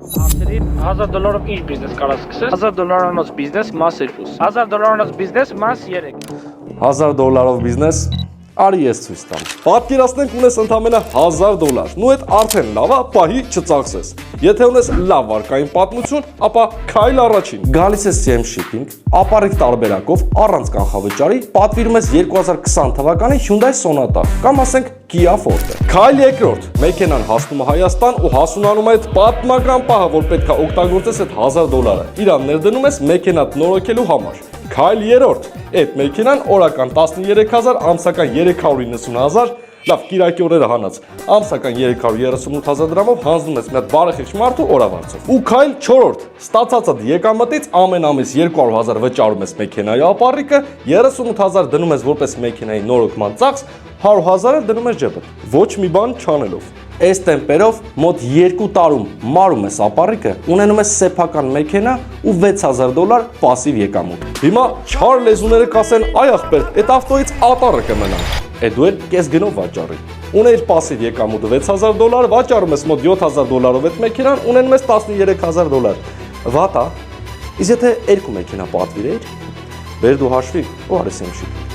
Հարցրին $1000 ինչ բիզնես կարաս սկսես։ $1000 բիզնես մաս 2։ $1000 բիզնես մաս 3։ $1000 բիզնես, արի ես ցույց տամ։ Պատկերացնենք ունես ընդամենը $1000, նու այդ արդեն լավ է, պահի չծախսես։ Եթե ունես լավ վարկային պատմություն, ապա քայլ առաջին։ Գալիս ես CM Shipping, ապառիկ տարբերակով առանց կանխավճարի, պատվիրում ես 2020 թվականի Hyundai Sonata կամ ասենք Kia Forte։ Քայլ երկրորդ, մեքենան հասնում է Հայաստան ու հասունանում է այդ պատմական պահը, որ պետք է օգտագործես այդ $1000-ը։ Իրան ներդնում ես մեքենատ նորոգելու համար։ Քայլ երրորդ, այդ մեքենան օրական 13000, ամսական 390000, լավ կիրակի օրերը հանած, ամսական 338,000 դրամով հանձնում ես մի հատ բարեխիղճ մարդու օրավարձով։ Ու քայլ չորրորդ, ստացածդ եկամտից ամեն ամիս 200,000 վճարում ես մեքենայի ապառիկը, 38,000 դնում ես որպես մեքենայի նորոգման ծախս, 100,000-ը դնում ես ջեբդ։ Ոչ մի բան չանելով։ Այս տեմպերով մոտ 2 տարում մարում ես ապառիկը, ունենում ես սեփական մեքենա ու $6000 պասիվ եկամուտ։ Հիմա չար լեզուները կասեն, այ ախպեր, այդ ավտոյից ատարը կմնա։ Դու էլ կես գնով վաճառի։ Ունեիր պասիվ եկամուտ $6000, վաճառում ես մոտ $7000-ով այդ մեքենան, ունենում ես $13000։ Վատա։ Իսկ եթե երկու մեքենա պատվիրեիր, բեր դու հաշվի ու արես CM Shipping։